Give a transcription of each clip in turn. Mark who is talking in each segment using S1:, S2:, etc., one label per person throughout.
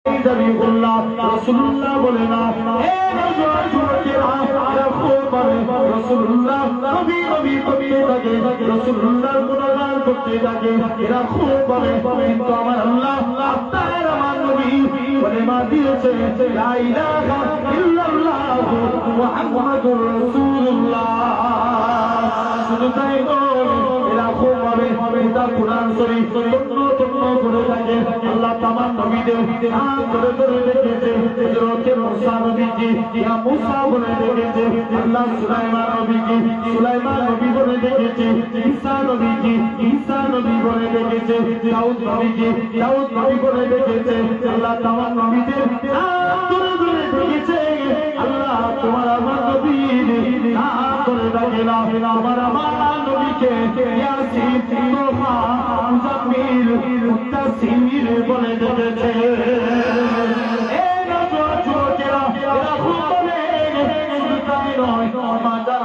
S1: রাসূলুল্লাহ বলে না হে যুবকেরা রাসূলুল্লাহ নবী নবী করতে থাকে রাসূলুল্লাহ গুণগান করতে থাকে এরা খুব বলে কিন্তু আমার আল্লাহ আপনার আমার নবী কলেমা দিয়েছে লা ইলাহা ইল্লাল্লাহ মুহাম্মাদুর রাসূলুল্লাহ শুধু তাই নয় এরা খুব বলে এটা কুরআন শরীফ তন্ন করে থাকে আল্লাহ তাআলা নবীদের নাম ধরে ধরে রেখেছে হযরত মুসা নবীজি ইয়া মুসা বলে রেখেছে আল্লাহ সুলাইমান নবীজি সুলাইমান নবী বলে রেখেছে ঈসা নবীজি ঈসা নবী বলে রেখেছে দাউদ নবীজি দাউদ নবী বলে রেখেছে আল্লাহ তাআলা নবীদের নাম ধরে ধরে রেখেছে আল্লাহ তোমার আমার নবীর নাম ধরে ডাকেলা আমার আমার নবীকে ইয়াসিন তোহা মুজাম্মিল মুত্তাসির বলে রেখেছে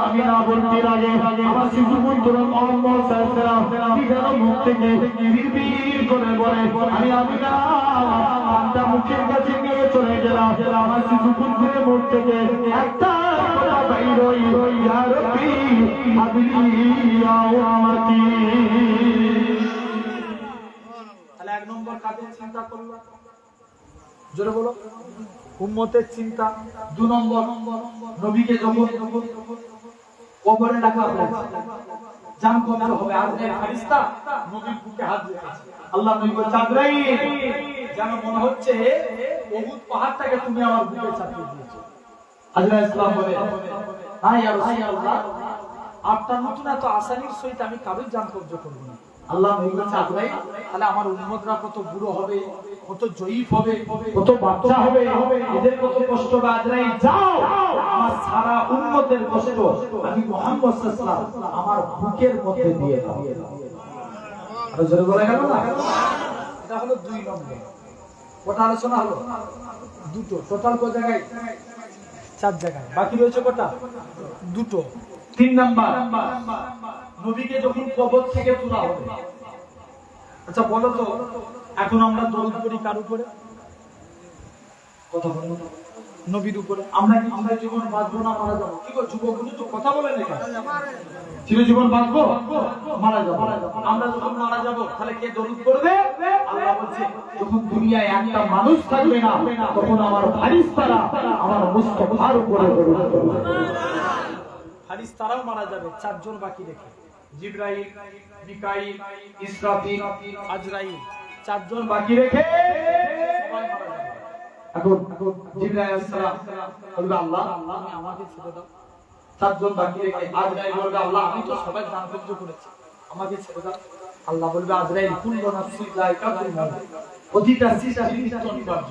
S1: আমি না বলতে লাগে আমার শিশু পুত্র মোহাম্মদ সাল্লাল্লাহু আলাইহি ওয়াসাল্লাম মুখ থেকে বিড়বিড় করে বলে আমি না একটা মুখের কাছে নিয়ে চলে গেলাম আমার শিশু পুত্রের মুখ থেকে একটা কথা বাইর হই ইয়া রাব্বি হাবলি ইয়া উম্মতি। তাহলে এক নম্বর কাদের চিন্তা করলো জোরে বলো উম্মতের চিন্তা। দুই নম্বর নবীকে যখন কবরে রাখা হবে জান কবর হবে আর এই ফেরেশতা নবীর বুকে হাত রেখেছে আল্লাহ নবী বলছে আজরাইল যেন মনে হচ্ছে উহুদ পাহাড়টাকে তুমি আমার বুকে চাপিয়ে দিয়েছো। আজরাইল ইসলাম বলে হ্যাঁ ইয়া রাসূলুল্লাহ আপনার মতন এত আসানির সহিত আমি কারোর জান কবজ করব না। আল্লাহ নবী বলছে আজরাইল তাহলে আমার উম্মতরা কত বুড়ো হবে কত জয়ীফ হবে কত বাচ্চা হবে এদের কত কষ্ট হবে। আজরাইল যাও আমার সারা উম্মতের কষ্ট আমি মুহাম্মদ সাল্লাল্লাহু আলাইহি ওয়াসাল্লাম আমার বুকের মধ্যে দিয়ে দাও। আর জোরে বলা গেল না এটা হলো দুই নম্বর। কটা আলোচনা হলো দুটো টোটাল কত জায়গায় চার জায়গায় বাকি রয়েছে কটা দুটো। তিন নাম্বার নবীকে যখন কবর থেকে তোলা হবে আচ্ছা বলো তো এখন আমরা দরুদ পড়ি কার উপরে কথা বলো নবীর উপরে আমরা কি আমরা জীবন বাঁচবো না মারা যাবো কি গো যুবকগুলো তো কথা বলে না চিরজীবন বাঁচবো মারা যাবো আমরা যখন মারা যাবো তাহলে কে দরুদ পড়বে আল্লাহ বলছে যখন দুনিয়ায় একটা মানুষ থাকবে না তখন আমার ফেরেশতারা আমার মুস্তাফার উপরে দরুদ পড়বে। ফেরেশতারাও মারা যাবে চারজন বাকি রেখে জিবরাইল মিকাইল ইসরাফিল আজরাইল চারজন বাকি রেখে সবাই মারা যাবে। এখন জিবরাইল আলাইহিস সালাম বলবে আল্লাহ তুমি আমাকে ছেড়ে দাও। চারজন বাকি রেখে আজরাইল বলবে আল্লাহ আমি তো সবাই দান করেছি আমাকে ছেড়ে দাও। আল্লাহ বলবে আজরাইল কুল্লু নাফসিন যায়কাতুল মাউত প্রতিটা সৃষ্টির মৃত্যু অনিবার্য।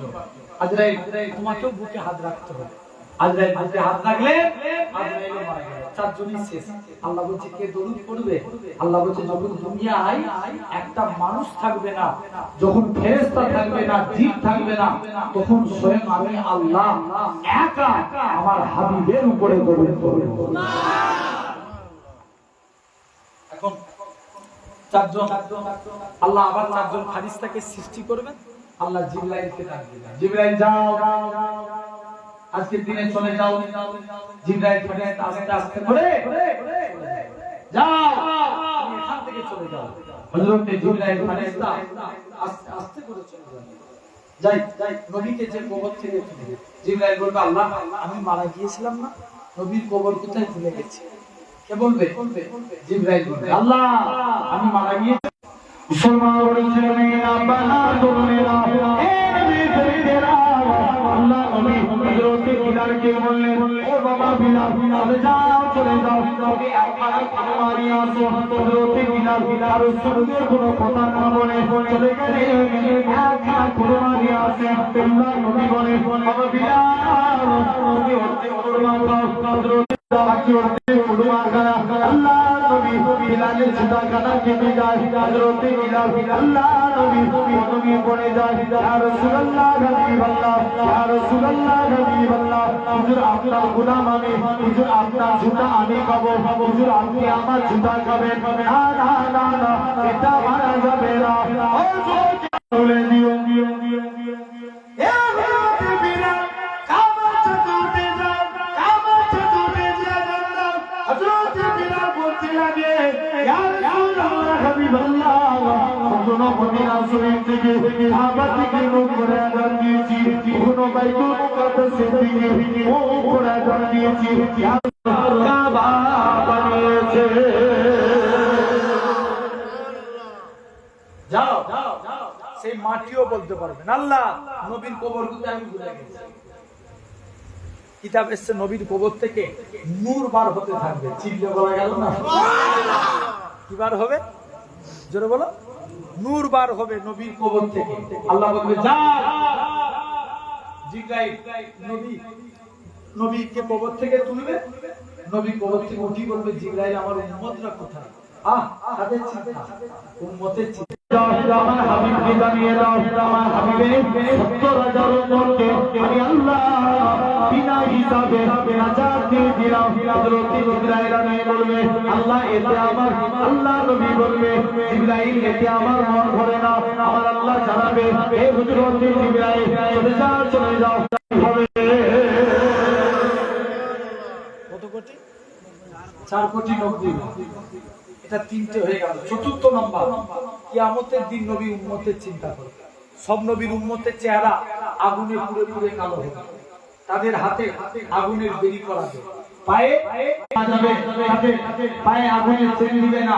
S1: আজরাইল তোমাকেও বুকে হাত রাখতে হবে। আজরাইল বুকে হাত রাখলে আজরাইলও মারা গেল চারজনই শেষ। আল্লাহ বলছে কে দরুদ পড়বে আল্লাহ বলছে যখন দুনিয়ায় একটা মানুষ থাকবে না যখন ফেরেশতা থাকবে না জিন থাকবে না তখন স্বয়ং আমি আল্লাহ একা আমার হাবিবের উপরে দরুদ পড়ব। এখন চারজন আল্লাহ আবার চারজন ফেরেশতাকে সৃষ্টি করবেন। আল্লাহ জিবরাইলকে ডাকবেন জিবরাইল যাও আজকের দিনে চলে যাও। জিবরাইল ফেরেশতা আস্তে আস্তে করে যাও তুমি এখান থেকে চলে যাও। হযরত জিবরাইল ফেরেশতা আস্তে আস্তে করে চলে যাই নবীকে যে কবর থেকে তুলে জিবরাইল বলবে আল্লাহ আমি মারা গিয়েছিলাম না নবীর কবর কোথায় ভুলে গেছি কে বলবে জিবরাইল বলবে আল্লাহ আমি মারা গিয়েছি। মুসলমান বলেছেন মেরা বাহাদুর মেরা হে নবী ফেরেশতা আল্লাহ নবী হযরত বিলালকে বললেন ও বাবা বিলাল যাও চলে যাও তুমি আমার কুরবানি আসো। হযরত বিলাল সঙ্গে কোনো কথা না বলে চলে গেলেন একা কুরবানি আসে। আল্লাহ নবী বলে বাবা বিলাল তুমি ওতে কুরবানি দাও। হযরত বাকি ওতে কুরবানি করা আল্লাহ নবী বিলালের জুতাখানা কেটে যায়। হযরত বিলাল আল্লাহ নবী বলে যায় ইয়া রাসূলুল্লাহ হাবিবাল্লাহ ইয়া রাসূলুল্লাহ হাবিবাল্লাহ হুজুর আপনার গোলাম আমি হুজুর আপনার জুতা আমি খাবো হুজুর আপনি আমার জুতা খাবেন না না না না এটা মারা যাবে না। বলে দিও
S2: কেন করে আজান দিয়েছি, কোনো বাইতুল মুকাদ্দাসের দিকে ও করে আজান দিয়েছি, কাবা বানিয়েছে।
S1: যাও সেই মাটিও বলতে পারবেন আল্লাহ নবীর কবর কিন্তু আমি ভুলে গেছি। কিতাব এসছে নবীর কবর থেকে নূর বার হতে থাকবে। চিল্লে বলা গেল না? কি বার হবে? জোরে বলো। নূর বার হবে নবীর কবর থেকে। আল্লাহ বলবে যা জিবরাইল নবীকে কবর থেকে তুলবে। নবী কবর থেকে উঠি বলবে জিবরাইল আমার উম্মতরা কোথায়? তাদের চিন্তা, উম্মতের চিন্তা।
S2: আমার হাবিবকে জানিয়ে দাও, আমার হাবিবের 70,000 উম্মতকে আমি আল্লাহ বিনা হিসাবে নাজাত দিয়ে দিলাম। হযরত জিবরাইল আমিন বলবে আল্লাহ এতে আমার, আল্লাহ নবী বলবে জিবরাইল এতে আমার মন ভরে না। আমার আল্লাহ জানাবে হে হযরত জিবরাইল চলে যাও হবে।
S1: কত কোটি? 4 কোটি 90 লাখ। এটা 3টে হয়ে গেল। চতুর্থ নম্বর, কিয়ামতের দিন নবী উম্মতের চিন্তা করে। সব নবীর উম্মতের চেহারা আগুনে পুড়ে পুড়ে কালো হবে। তাদের হাতে আগুনের বেরি করা হবে। পায়ে আগুনের চেন দিবে না।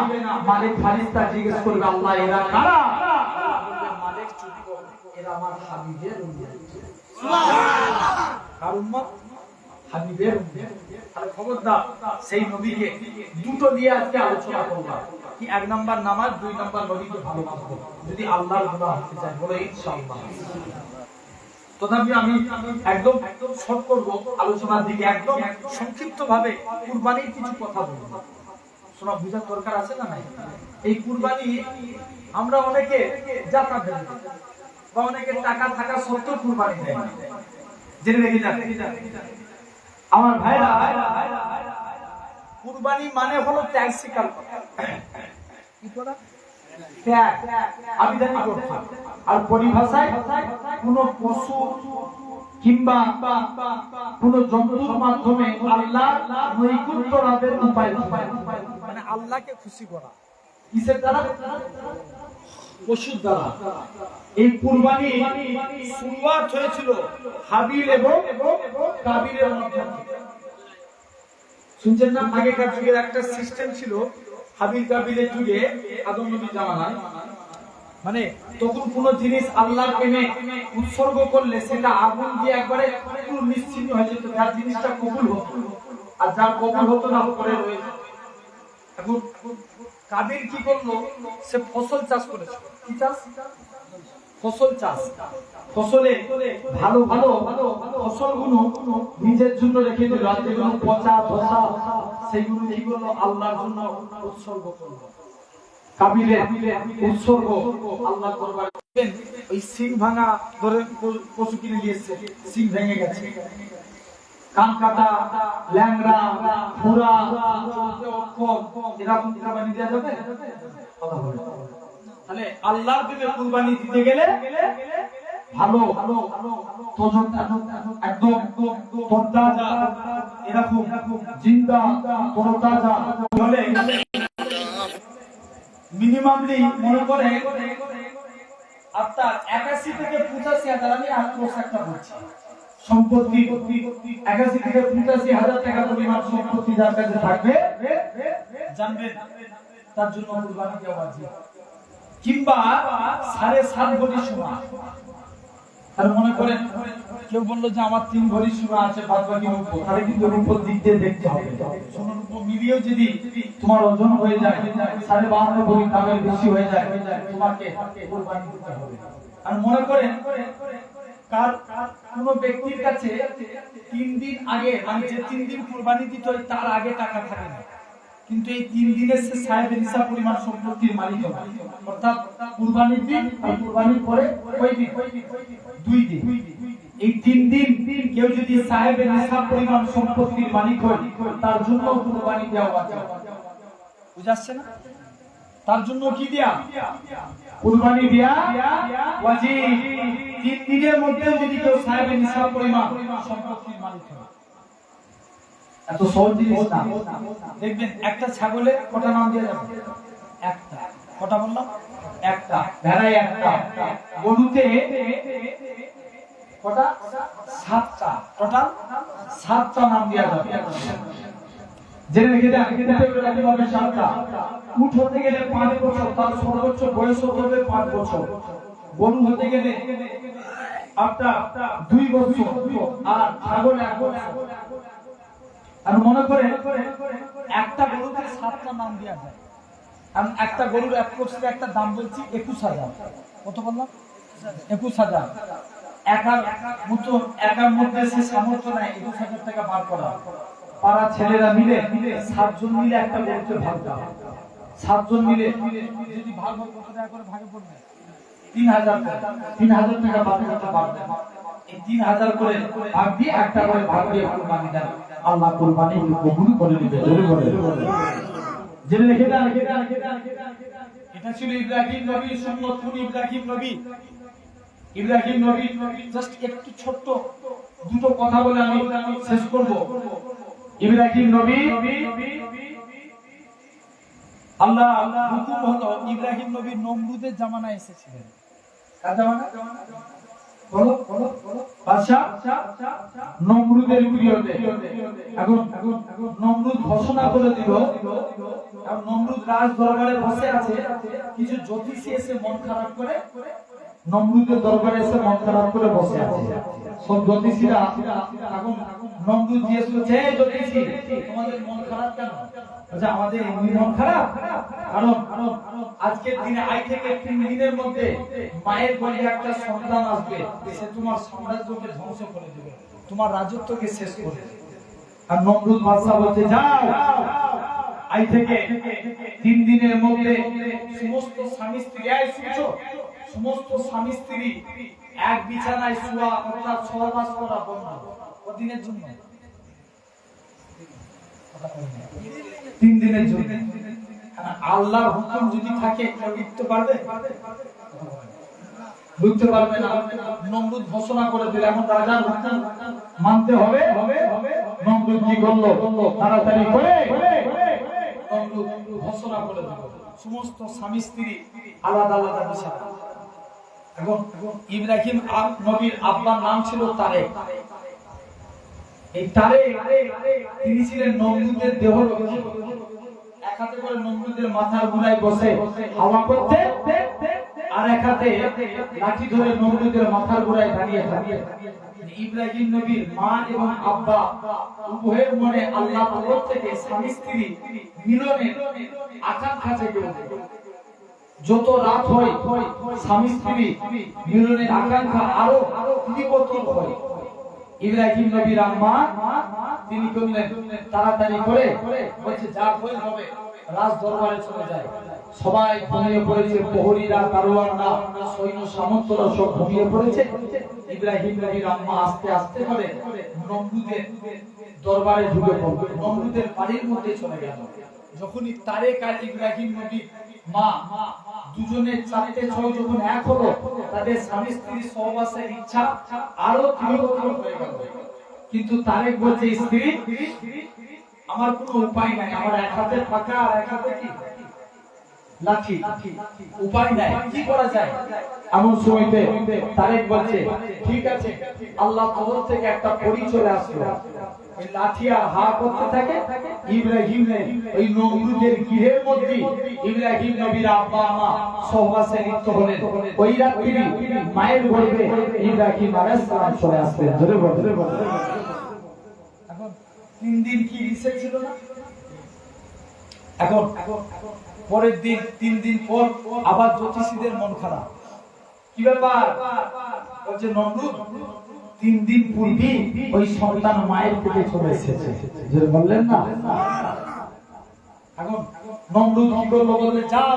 S1: মালিক ফারিস্তা জিজ্ঞেস করবে আল্লাহ এরা কারা? মালিক চুপ কর, এরা আমার হাবিবের উম্মত। সুবহানাল্লাহ। কার উম্মত? হাবিবের উম্মত। তাহলে খবরদার সেই নবীকে দুটো নিয়ে আজকে আলোচনা করলাম। কি 1 নাম্বার নামাজ, 2 নাম্বার নবীকে ভালোবাসবো যদি আল্লাহর গোলাম হতে চাই, বলে ইনশাআল্লাহ। তথাপি আমি একদম শর্ট করব আলোচনার দিকে, একদম সংক্ষিপ্ত ভাবে কুরবানির কিছু কথা বলবো। শোনা বুঝার দরকার আছে না নাই? এই কুরবানি আমরা অনেকে জাকাত দেই বা অনেকে টাকা থাকা সত্ত্বেও কুরবানি দেয়। জেনে রেখে যান আমার ভাইরা, কুরবানি মানে হলো ত্যাগ স্বীকার করা। কি করা? ত্যাগ, আবিধানি করতে। আর পরিভাষায় কোন পশু কিংবা কোন জন্তুর মাধ্যমে আল্লাহর নৈকট্য লাভের উপায়, মানে আল্লাহকে খুশি করা। কিসের দ্বারা? পশুর দ্বারা। এই কুরবানি শুরুয়াত হয়েছিল হাবিল এবং কাবিলের মধ্যে। শুনছেন না? আগেকার যুগের একটা সিস্টেম ছিল, হাবিল কাবিলের যুগে, আদম নবীর জামানায়, মানে তখন কোন জিনিস আল্লাহর প্রেমে উৎসর্গ করলে সেটা আগুন দিয়ে একবারে পুরো নিশ্চিন্ন হয়ে যেত। যার জিনিসটা কবুল হতো আর যার কবুল হতো না পরে রয়েছে। এখন কাবিল কি করলো? সে ফসল চাষ করেছে। কি চাষ? ফসল চাষ। ফসলে ভালো ভালো ফসলগুলো নিজের জন্য রেখে দিল, আর যেগুলো পচা ধসা সেগুলো কি করলো? আল্লাহর জন্য উৎসর্গ করলো। কাবিলের উৎসর্গ আল্লাহর দরবারে। ওই সিং ভাঙা ধরে পশু কিনে নিয়ে এসেছে, সিং ভেঙে গেছে, কান কাটা, ল্যাংড়া, খুরা, এরকম কুরবানি দেওয়া যাবে? তাহলে আল্লাহর দিকে কুরবানি দিতে গেলে ভালো একদম তরতাজা, এরকম জিন্দা তরতাজা হলে মিনিমামলি মনে করে আপনার 81 থেকে 85 হাজার, আমি আক্রোশ একটা বলছি, সম্পত্তি 81 থেকে 85 হাজার টাকা পরিমাণ সম্পত্তি যার কাছে থাকবে জানবেন তার জন্য কুরবানি দেওয়া ওয়াজিব। কিংবা 7.5 ভরি সোনা। আর মনে করেন কেউ বললো যে আমার 3 ভরি সোনা আছে, বাদ বাকি রূপো, তাহলে কিন্তু রূপোর দিক দিয়ে দেখতে হবে। সোনার রূপো মিলিয়েও যদি তোমার ওজন হয়ে যায় 52 ভরি দামের বেশি হয়ে যায়, তোমাকে কুরবানি দিতে হবে। আর মনে করেন কোন ব্যক্তির কাছে 3 দিন আগে, মানে যে 3 দিন কুরবানি দিতে হয় তার আগে টাকা থাকে না, কিন্তু এই 3 দিনের সে সাহেবের হিসাব পরিমাণ সম্পত্তির মালিক হবে। অর্থাৎ কুরবানির দিন আর কুরবানির পরে কয় দিন? 2 দিন। এই 3 দিন কেউ যদি সাহেবের হিসাব পরিমাণ সম্পত্তির মালিক হয়, তার জন্য কুরবানি দেওয়া ওয়াজিব। বুঝাচ্ছে না? তার জন্য কি দেয়া? কুরবানি দেয়া ওয়াজিব। 3 দিনের মধ্যে যদি কেউ সাহেবের হিসাব পরিমাণ সম্পত্তির মালিক হয়। এত সহজ জিনিস না। দেখবেন একটা ছাগলে কটা নাম দেওয়া যাবে? একটা। কটা বললাম? একটা, ভেড়ায় একটা, গরুতে কটা? 7টা, টোটাল 7টা নাম দেওয়া যাবে। জেনে রেখে দেন, উঠে হবে 7টা। উঠ হতে গেলে 5 বছর, তার সর্বোচ্চ বয়স হবে 5 বছর। গরু হতে গেলে আপনার 2 বছর, আর ছাগল 1 বছর। আর মনে করে একটা গরুতে 7টা নাম দেওয়া যায়। আমি একটা গরুর অ্যাপ্রক্সিমেট একটা দাম বলছি 21,000। কত বললাম? 21,000। একার মধ্যে সে সামর্থ্য নাই 21,000 টাকা বার করা। পাড়া ছেলেরা মিলে 7 জন মিলে একটা গরুতে ভাগ দেওয়া। 7 জন মিলে যদি ভাগ হয় কত টাকা করে ভাগে পড়বে? 3,000 টাকা। 3,000 টাকা ভাগ করতে পারবে। এই 3,000 করে ভাগ দিয়ে একটা করে ভাগ দিয়ে কুরবানি দেন। আল্লাহ কুরবানি কবুল করে নেবে। জোরে বলে জেনে রেখে দেন। এটা ছিল ইব্রাহিম নবীর সুন্নাত। ইব্রাহিম নবী জাস্ট একটু ছোট্ট দুটো কথা বলে আমি শেষ করব। ইব্রাহিম নবী, আল্লাহ হুকুম হলো ইব্রাহিম নবী নমরুদের জামানায় এসেছিলেন। কার জামানা? বলো বাদশা নমরুদের পিরিয়ডে। এখন নমরুদ ঘোষণা করে দিল, এখন নমরুদ রাজ দরবারে বসে আছে। কিছু জ্যোতিষী এসে মন খারাপ করে নমরুদের দরবারে এসে মন খারাপ করে বসে আছে। সব জ্যোতিষীরা এখন নমরুদ জিজ্ঞেস করছে, এই জ্যোতিষী তোমাদের মন খারাপ কেন? বলছে আমাদের এমনি মন খারাপ, কারণ আজকের দিনে আজ থেকে 3 দিনের মধ্যে মায়ের গর্ভে একটা সন্তান আসবে, সে তোমার সাম্রাজ্যকে ধ্বংস করে দেবে, তোমার রাজত্বকে শেষ করে দেবে। আর নমরুদ বাদশা বলছে যাও, আজ থেকে 3 দিনের মধ্যে সমস্ত স্বামী স্ত্রী, সমস্ত স্বামী স্ত্রী এক বিছানায় শোয়া, অর্থাৎ সহবাস করা বন্ধ। কদিনের জন্য? 3 দিনের জন্য। আল্লাহর হুকুম যদি থাকে কেউ লিখতে পারবে? লিখতে পারবে না। নমরুদ ঘোষণা করে দিল, এখন রাজার হুকুম মানতে হবে। নমরুদ কি করলো? তাড়াতাড়ি করে নমরুদ ঘোষণা করে দিল সমস্ত স্বামী স্ত্রী আলাদা আলাদা বিছানা। এখন ইব্রাহিম নবীর আব্বার নাম ছিল তারেক। এই তারেক তিনি ছিলেন নমরুদের দেহরক্ষী। এক হাতে করে নমরুদের মাথার গোড়ায় বসে হাওয়া করতে, আর এক হাতে লাঠি ধরে নমরুদের মাথার গোড়ায় দাঁড়িয়ে থাকে। ইব্রাহিম নবীর মা এবং আব্বা উভয়ের মনে আল্লাহর তরফ থেকে স্বামী স্ত্রী মিলনের আকাঙ্ক্ষা জেগে ওঠে। যত রাত হয় স্বামী স্ত্রী মিলনের আকাঙ্ক্ষা আরো তীব্রতর হয়। ইব্রাহিম নবীর আম্মা তিনি বললেন তাড়াতাড়ি করে, বলছে যা হয়ে হবে রাজ দরবারে চলে যায়। সবাই ঘুমিয়ে পড়েছে, প্রহরীরা, দারোয়ানরা, সৈন্য সামন্তরা সব ঘুমিয়ে পড়েছে। ইব্রাহিম নবীর আম্মা আস্তে আস্তে করে নমরুদের দরবারে ঢুকে পড়ল, নমরুদের বাড়ির মধ্যে চলে গেল। যখনই তারেক আর ইব্রাহিম নবীর মা দুজনে 4-6 যখন এক হলো, তাদের স্বামী স্ত্রীর সহবাসের ইচ্ছা আরো তীব্রতর হয়ে গেল। কিন্তু তারেক বলছে, স্ত্রী আমার কোনো উপায় নাই, আমার এক হাতে ফাঁকা আর এক হাতে কি লাঠি, উপায় নাই, কি করা যায়? এমন সময়তে তারেক বলছে ঠিক আছে, আল্লাহ তরফ থেকে একটা পরী চলে আসলো। ওই লাঠি আর হা করতে থাকে। ইব্রাহিম ওই নমরুদের গৃহের মধ্যে ইব্রাহিম নবীর আব্বা মা সহবাসে লিপ্ত হলেন। ওই রাত্রি মায়ের গর্ভে ইব্রাহিম আলাইহিস সালাম চলে আসলেন। জোরে বল। এখন 3 দিন কি রিসেট ছিল না? এখন পরের দিন 3 দিন পর আবার জ্যোতিষীদের মন খারাপ। কি ব্যাপার? বলছে নমরুদ 3 দিন পূর্বে ওই সন্তান মায়ের পেটে চলে এসেছে। যে বললেন না। এখন নমরুদ কি করলো? বললে যাও,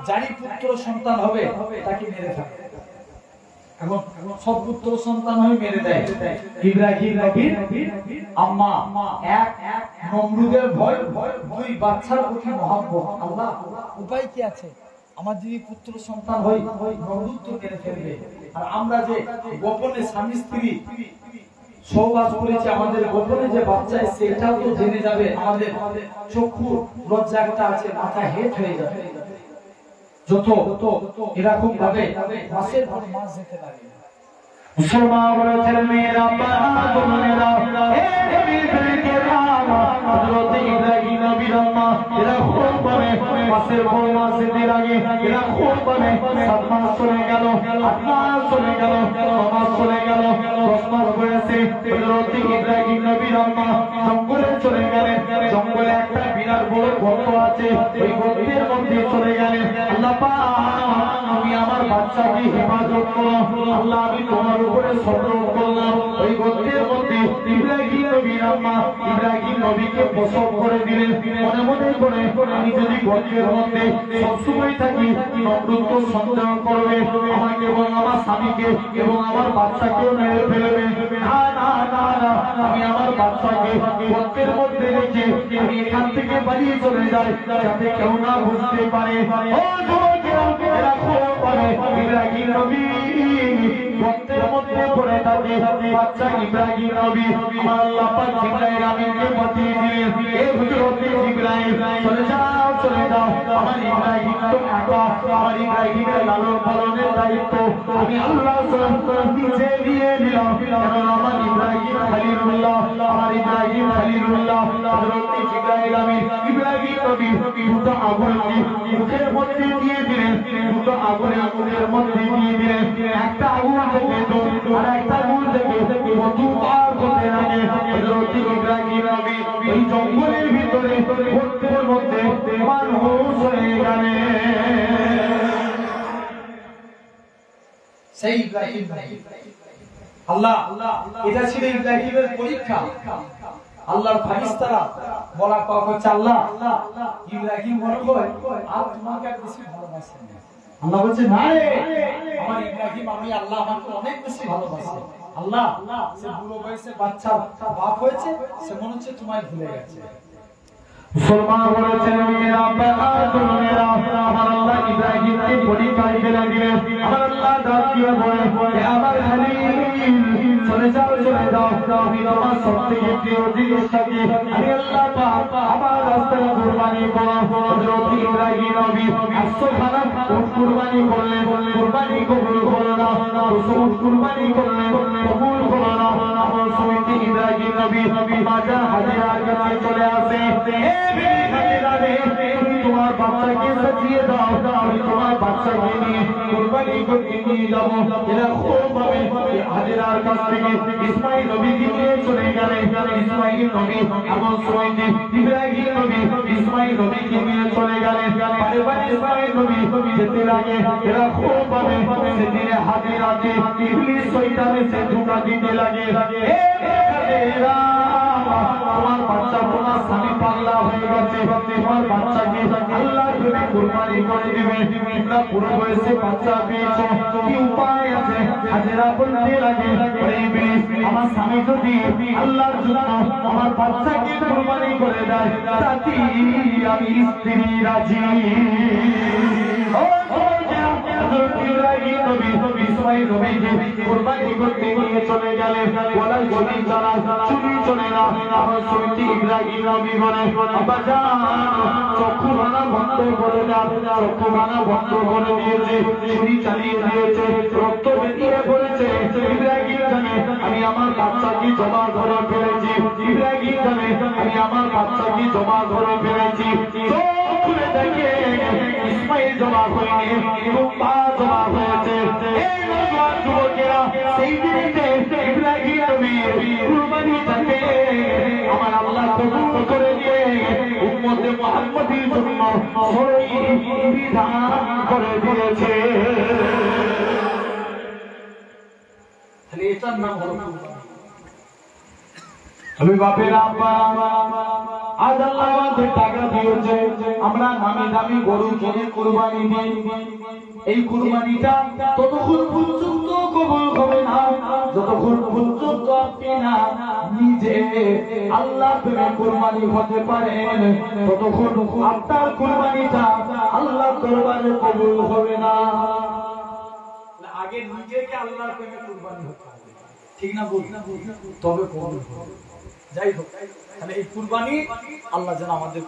S1: যারই পুত্র সন্তান হবে তাকে মেরে ফেলো। এখন সব পুত্র সন্তান হয়ে মেরে দেয়। ইব্রাহিম নবীর আম্মা এক নমরুদের ভয়, দুই বাচ্চার প্রতি মহব্বত। আল্লাহ উপায় কি আছে? আমার যদি পুত্র সন্তান হয় নমরুদ তো মেরে ফেলবে, আর আমরা যে গোপনে স্বামী স্ত্রী সহবাস করেছি, আমাদের গোপনে যে বাচ্চা সেটাও তো জেনে যাবে, আমাদের চক্ষু লজ্জা একটা আছে, মাথা হেট হয়ে যাবে। যত এরকম ভাবে মাসের পর মাস যেতে লাগে।
S2: মুসলমান বলেছেন মেয়েরা বোনেরা হযরত ইব্রাহিম নবীর আম্মা এরা খুব ভাবে মাসের পর মাস যেতে লাগে। এরা খুব ভাবে 7 মাস চলে গেল, 8 মাস চলে গেল, 9 মাস চলে গেল, 10 মাস হয়েছে। হযরত ইব্রাহিম নবীর আম্মা জঙ্গলে চলে গেলেন। জঙ্গলে একটা বিরাট বড় গর্ত আছে, ওই গর্তের মধ্যে চলে গেলেন। আল্লাহ পাক আমি আমার বাচ্চাকে হেফাজত করো, আল্লাহ আমি তোমার উপরে সতর্ক করলাম। ওই গর্তের মধ্যে ইব্রাহিম নবীর আম্মা ইব্রাহিম নবীকে প্রসব করে দিলেন। মনে মনে করে আমি যদি গর্তের মধ্যে সবসময় থাকি, নমরুদ তো সন্দেহ করবে আমাকে এবং আমার স্বামীকে এবং আমার বাচ্চাকেও মেরে ফেলবে। না না না না, আমি আমার বাচ্চাকে গর্তের মধ্যে রেখে আমি এখান থেকে পালিয়ে চলে যাই, যাতে কেউ না বুঝতে পারে। ও যুবকেরা, এরা খুব পারে ইব্রাহিম নবী গর্তের মধ্যে পড়ে থাকে। বাচ্চা ইব্রাহিম নবী আমার আল্লাহ পাক জিবরাইল আমিনকে পাঠিয়ে দিলেন, এ হযরত জিবরাইল চলে যাও চলে যাও, আমার ইব্রাহিম তো একা, আমার ইব্রাহিমের লালন পালনের দায়িত্ব আমি আল্লাহ নিজে দিয়ে দিলাম। কারণ আমার ইব্রাহিম খলিলুল্লাহ, আমার ইব্রাহিম খলিলুল্লাহ। হযরত জিবরাইল আমিন ইব্রাহিম নবী দুটো আগুনকে মুখের মধ্যে দিয়ে দিলেন, দুটো আগুনের মধ্যে দিয়ে দিলেন। একটা আগুন থেকে আর একটা আগুন থেকে মধু পার করতে লাগে। হযরত ইব্রাহিম নবী এই জঙ্গলের ভিতরে গর্তের মধ্যে মানুষ হয়ে গেলেন।
S1: সেই ইব্রাহিম আল্লাহ, এটা ছিল ইব্রাহিমের পরীক্ষা। আল্লাহর ফারিস্তারা বলা পাওয়া হচ্ছে আল্লাহ ইব্রাহিম মনে হয় আর তোমাকে আর বেশি ভালোবাসেন না। আল্লাহ বলছে না রে, আমার ইব্রাহিম আমি আল্লাহ আমাকে অনেক বেশি ভালোবাসে। আল্লাহ সে বুড়ো বয়সে বাচ্চা বাপ হয়েছে, সে মনে হচ্ছে তোমায় ভুলে গেছে।
S2: মুসলমান বলেছেন মেয়েরা বোনেরা আমার আল্লাহ ইব্রাহিমকে পরীক্ষা ফেলে দিলেন। আমার আল্লাহ ডাক দিয়ে বলে আমার খলিল চলে যাও চলে যাও, আমি তোমার সবথেকে প্রিয় জিনিসটাকে আমি আল্লাহ পাক আমার রাস্তায় কুরবানি করো। হযরত ইব্রাহিম নবী 100 খানা উট কুরবানি করলেন, কুরবানি কবুল হলো না। 200 উট কুরবানি করলেন, কবুল হলো না। আমার সমিতি ইব্রাহিম নবী মাজার হাজিরার কাছে চলে আসে, তোমার বাচ্চাকে সাজিয়ে দাও, আমি তোমার বাচ্চাকে নিয়ে কুরবানি করতে নিয়ে যাব। এরা খুব ভাবে হাজিরার কাছ থেকে ইসমাইল নবীকে নিয়ে চলে গেলেন। ইসমাইল নবী এবং সমিতি ইব্রাহিম নবী ইসমাইল নবীকে নিয়ে চলে গেলেন। বারে বারে ইসমাইল নবী যেতে লাগে। এরা খুব ভাবে সেদিনে হাজিরাতে ইবলিস শয়তান এসে ধোঁকা দিতে লাগে। তোমার বাচ্চা তোমার স্বামী পাগলা হয়ে গেছে, তোমার বাচ্চাকে আল্লাহর জন্য কুরবানি করে দিবে। তোমরা পুরো বয়সে বাচ্চা পেয়েছো, কি উপায় আছে? হাজেরা বলতে লাগে আমার স্বামী যদি আল্লাহর জন্য আমার বাচ্চাকে কুরবানি করে দেয় তাতে আমি স্ত্রী রাজি। কুরবানি করতে নিয়ে চলে গেলেন, গলায় গলি যারা চুরি চলে না। আমার সমিতি ইব্রাহিম নবী বলে আব্বা জান চক্ষু ভাঙা বন্ধ করে দাও, চক্ষু ভাঙা বন্ধ করে দিয়েছে, চুরি চালিয়ে দিয়েছে, রক্ত বেরিয়ে পড়েছে। ইব্রাহিম জানে আমি আমার বাচ্চাকে জমা ধরে ফেলেছি, ইব্রাহিম জানে আমি আমার বাচ্চাকে জমা ধরে ফেলেছি। খুলে দেখে ইসমাইল জমা হয়নি এবং পা জমা হয়েছে। এই নওজোয়ান যুবকেরা সেই দিনে ইব্রাহিম নবীর কুরবানিটাকে আমার আল্লাহ কবুল করে দিয়ে উম্মতে মুহাম্মদীর জন্য সরল বিধান করে দিয়েছে।
S1: তাহলে এটার নাম হলো কুরবানি।
S2: আমি বাপের আব্বা আজ আল্লাহ আমাদের টাকা দিয়েছে, আমরা নামি দামি গরু কিনে কুরবানি দিই। এই কুরবানিটা ততক্ষণ পর্যন্ত কবুল হবে না যতক্ষণ পর্যন্ত আপনি না নিজে আল্লাহ প্রেমে কুরবানি হতে পারেন, ততক্ষণ আপনার কুরবানিটা আল্লাহ দরবারে কবুল হবে না।
S1: আগে নিজেকে আল্লাহর প্রেমে কুরবানি হতে হবে, ঠিক না বল? তবে কবুল হবে। যাই হোক, তাহলে এই কুরবানি আল্লাহ যেন আমাদের